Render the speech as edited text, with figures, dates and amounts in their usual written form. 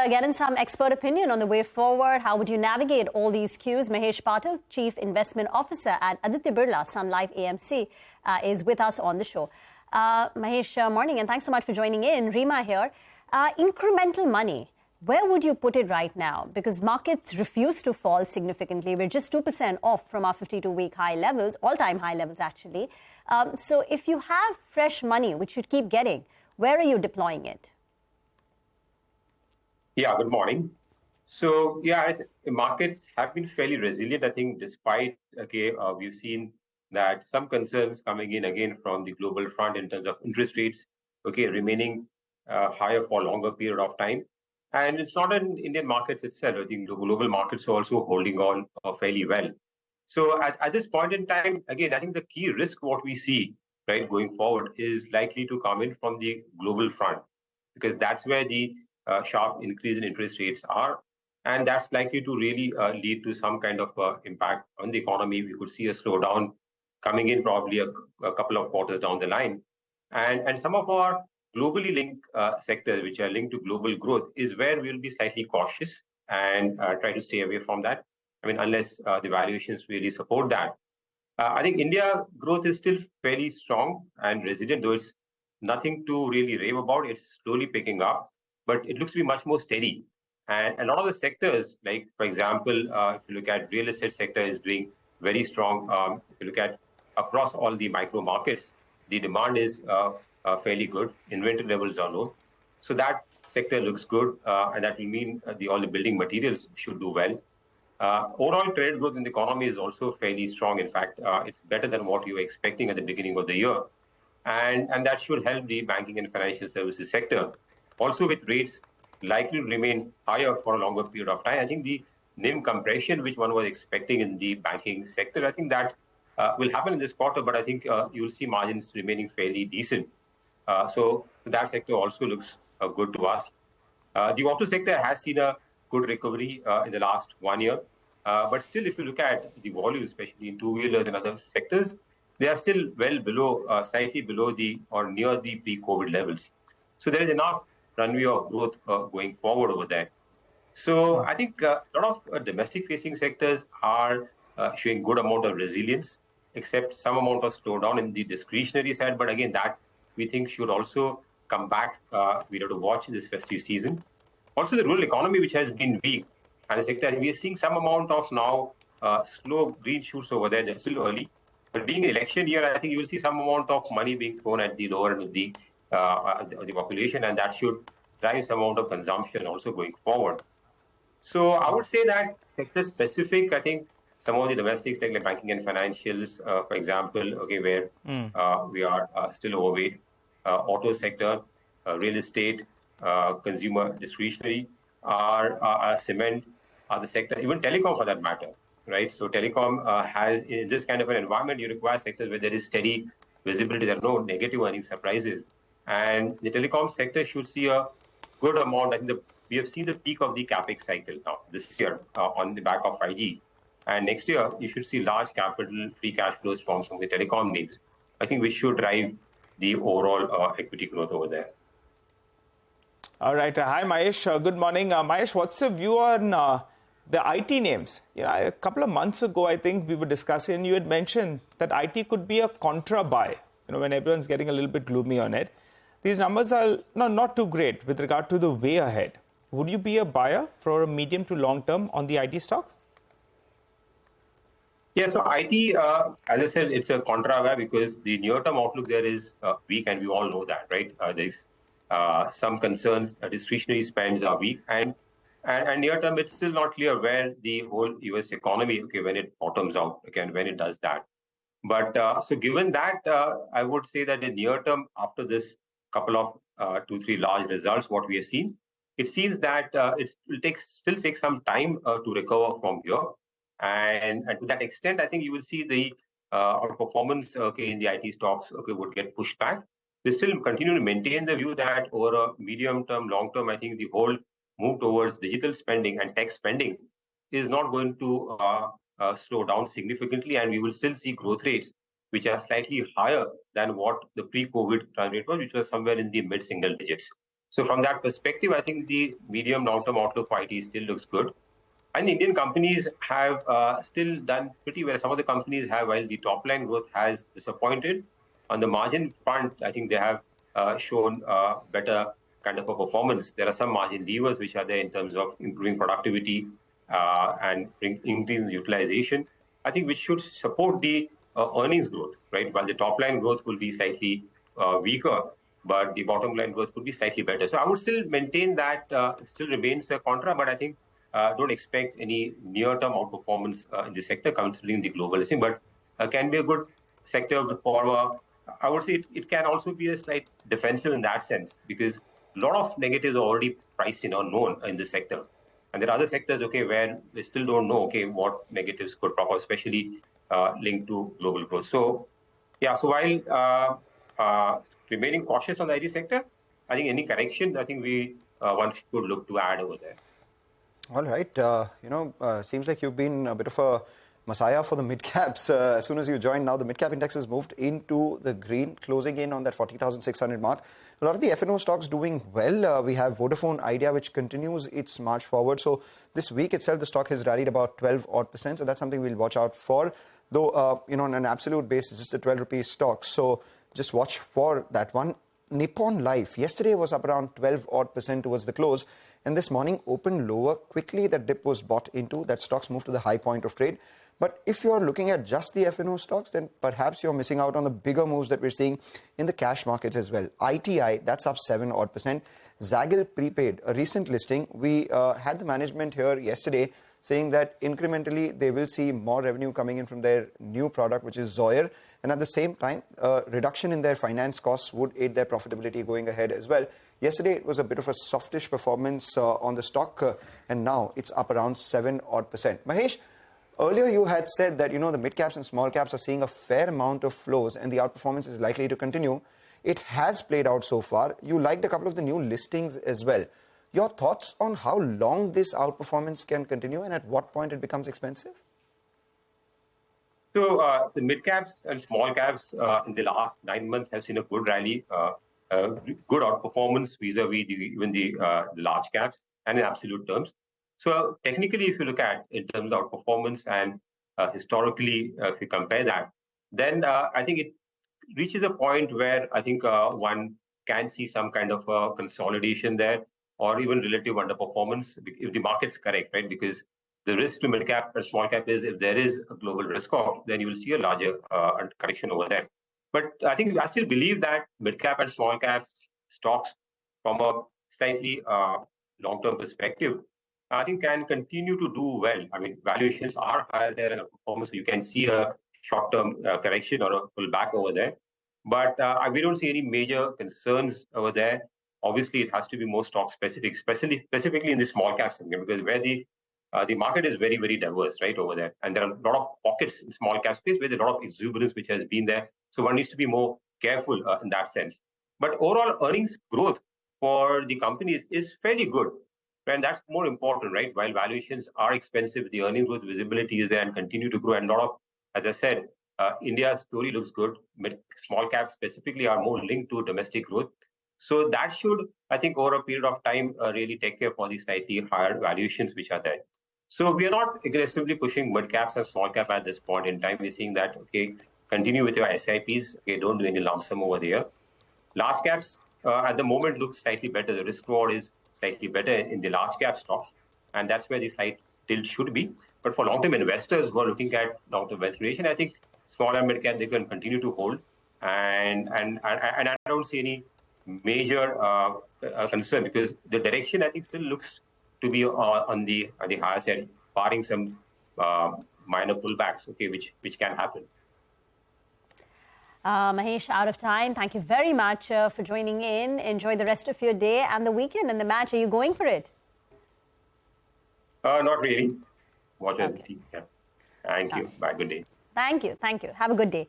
get in some expert opinion on the way forward. How would you navigate all these cues? Mahesh Patil, Chief Investment Officer at Aditya Birla Sun Life AMC, is with us on the show. Mahesh, morning, and thanks so much for joining in. Reema here. Incremental money, where would you put it right now? Because markets refuse to fall significantly. We're just 2% off from our 52-week high levels, all-time high levels, actually. So if you have fresh money, which you keep getting, where are you deploying it? Yeah, good morning. So, yeah, the markets have been fairly resilient, I think, despite, we've seen that some concerns coming in again from the global front in terms of interest rates, remaining higher for a longer period of time. And it's not in Indian markets itself. I think the global markets are also holding on fairly well. So at this point in time, again, I think the key risk what we see, right, going forward is likely to come in from the global front, because that's where the sharp increase in interest rates are. And that's likely to really lead to some kind of impact on the economy. We could see a slowdown coming in probably a couple of quarters down the line. And some of our globally linked sectors, which are linked to global growth, is where we'll be slightly cautious and try to stay away from that. I mean, unless the valuations really support that. I think India growth is still fairly strong and resilient, though it's nothing to really rave about. It's slowly picking up, but it looks to be much more steady. And a lot of the sectors, like, for example, if you look at real estate sector is doing very strong. If you look at across all the micro markets, the demand is fairly good. Inventory levels are low. So that sector looks good, and that will mean all the building materials should do well. Overall trade growth in the economy is also fairly strong. In fact, it's better than what you were expecting at the beginning of the year. And that should help the banking and financial services sector. Also, with rates likely to remain higher for a longer period of time, I think the NIM compression, which one was expecting in the banking sector, I think that will happen in this quarter, but I think you will see margins remaining fairly decent. So that sector also looks good to us. The auto sector has seen a good recovery in the last 1 year. But still, if you look at the volume, especially in two-wheelers and other sectors, they are still well below, slightly below the or near the pre-COVID levels. So there is enough runway of growth going forward over there. So I think a lot of domestic-facing sectors are showing good amount of resilience, except some amount of slowdown in the discretionary side. But again, that we think should also come back. We have to watch this festive season. Also, the rural economy, which has been weak, and the sector, we are seeing some amount of now slow green shoots over there. They're still early. But being an election year, I think you will see some amount of money being thrown at the lower end of the population, and that should drive some amount of consumption also going forward. So I would say that sector-specific, I think some of the domestics like banking and financials, for example, where we are still overweight, auto sector, real estate, consumer discretionary, are cement, are the sector, even telecom for that matter, right? So telecom has, in this kind of an environment, you require sectors where there is steady visibility, there are no negative earnings surprises. And the telecom sector should see a good amount. I think we have seen the peak of the capex cycle now this year on the back of 5G. And next year, you should see large capital free cash flows from some of the telecom names. I think we should drive the overall equity growth over there. All right. Hi, Mahesh. Good morning. Mahesh, what's your view on the IT names? A couple of months ago, I think we were discussing, you had mentioned that IT could be a contra buy, when everyone's getting a little bit gloomy on it. These numbers are not too great with regard to the way ahead. Would you be a buyer for a medium to long term on the IT stocks? Yeah, so IT, as I said, it's a contra buy because the near-term outlook there is weak, and we all know that, right? There's some concerns, discretionary spends are weak, and near term, it's still not clear where the whole US economy, when it bottoms out, when it does that. But so given that, I would say that in near term, after this couple of 2-3 large results, what we have seen, it seems that it will still take some time to recover from here. And to that extent, I think you will see the performance in the IT stocks would get pushed back. They still continue to maintain the view that over a medium term, long term, I think the whole move towards digital spending and tech spending is not going to slow down significantly, and we will still see growth rates which are slightly higher than what the pre-COVID run rate was, which was somewhere in the mid-single digits. So from that perspective, I think the medium long-term outlook for IT still looks good. And the Indian companies have still done pretty well. Some of the companies have, while the top line growth has disappointed, on the margin front, I think they have shown better kind of a performance. There are some margin levers which are there in terms of improving productivity and increasing utilization, I think, which should support the earnings growth, right? While the top line growth will be slightly weaker, but the bottom line growth could be slightly better. So I would still maintain that it still remains a contra, but I think don't expect any near-term outperformance in the sector considering the global listing, but can be a good sector for, I would say it can also be a slight defensive in that sense, because a lot of negatives are already priced in or known in the sector. And there are other sectors, okay, where they still don't know, okay, what negatives could pop up, especially linked to global growth. So, yeah, so while remaining cautious on the IT sector, I think any correction, I think one should look to add over there. All right. Seems like you've been a bit of a messiah for the mid-caps. As soon as you joined, now the mid-cap index has moved into the green, closing in on that 40,600 mark. A lot of the F&O stocks doing well. We have Vodafone Idea, which continues its march forward. So this week itself, the stock has rallied about 12%. So that's something we'll watch out for. Though, on an absolute basis, it's a 12 rupees stock. So just watch for that one. Nippon Life yesterday was up around 12% towards the close, and this morning opened lower. Quickly that dip was bought into. That stocks moved to the high point of trade. But if you're looking at just the F&O stocks, then perhaps you're missing out on the bigger moves that we're seeing in the cash markets as well. ITI, that's up 7%. Zaggle Prepaid, a recent listing. We had the management here yesterday saying that incrementally they will see more revenue coming in from their new product, which is Zoyer. And at the same time, reduction in their finance costs would aid their profitability going ahead as well. Yesterday, it was a bit of a softish performance on the stock, and now it's up around 7%. Mahesh, earlier you had said that, the mid-caps and small caps are seeing a fair amount of flows and the outperformance is likely to continue. It has played out so far. You liked a couple of the new listings as well. Your thoughts on how long this outperformance can continue and at what point it becomes expensive? So the mid caps and small caps in the last 9 months have seen a good rally, good outperformance vis-a-vis even the large caps and in absolute terms. So technically, if you look at in terms of outperformance and historically, if you compare that, then I think it reaches a point where I think one can see some kind of consolidation there, or even relative underperformance if the market's correct, right? Because the risk to mid cap and small cap is if there is a global risk off, then you will see a larger correction over there. But I think I still believe that mid cap and small cap stocks from a slightly long-term perspective, I think can continue to do well. I mean, valuations are higher there and performance, so you can see a short-term correction or a pullback over there. But we don't see any major concerns over there. Obviously, it has to be more stock specific, specifically in the small cap segment, because where the market is very, very diverse, right, over there. And there are a lot of pockets in small cap space where there's a lot of exuberance which has been there. So one needs to be more careful in that sense. But overall earnings growth for the companies is fairly good. And that's more important, right? While valuations are expensive, the earnings growth visibility is there and continue to grow. And a lot of, as I said, India's story looks good. Small caps specifically are more linked to domestic growth. So that should, I think, over a period of time, really take care for the slightly higher valuations which are there. So we are not aggressively pushing mid caps and small cap at this point in time. We're seeing that, okay, continue with your SIPs. Okay, don't do any lump sum over there. Large caps at the moment look slightly better. The risk reward is slightly better in the large cap stocks. And that's where the slight tilt should be. But for long-term investors who are looking at long-term wealth creation, I think small and mid cap, they can continue to hold. And I don't see any major concern, because the direction I think still looks to be on the higher side, barring some minor pullbacks, okay, which can happen. Mahesh, out of time. Thank you very much for joining in. Enjoy the rest of your day and the weekend and the match. Are you going for it? Not really. Watch okay. yeah. Thank you. Bye. Good day. Thank you. Thank you. Have a good day.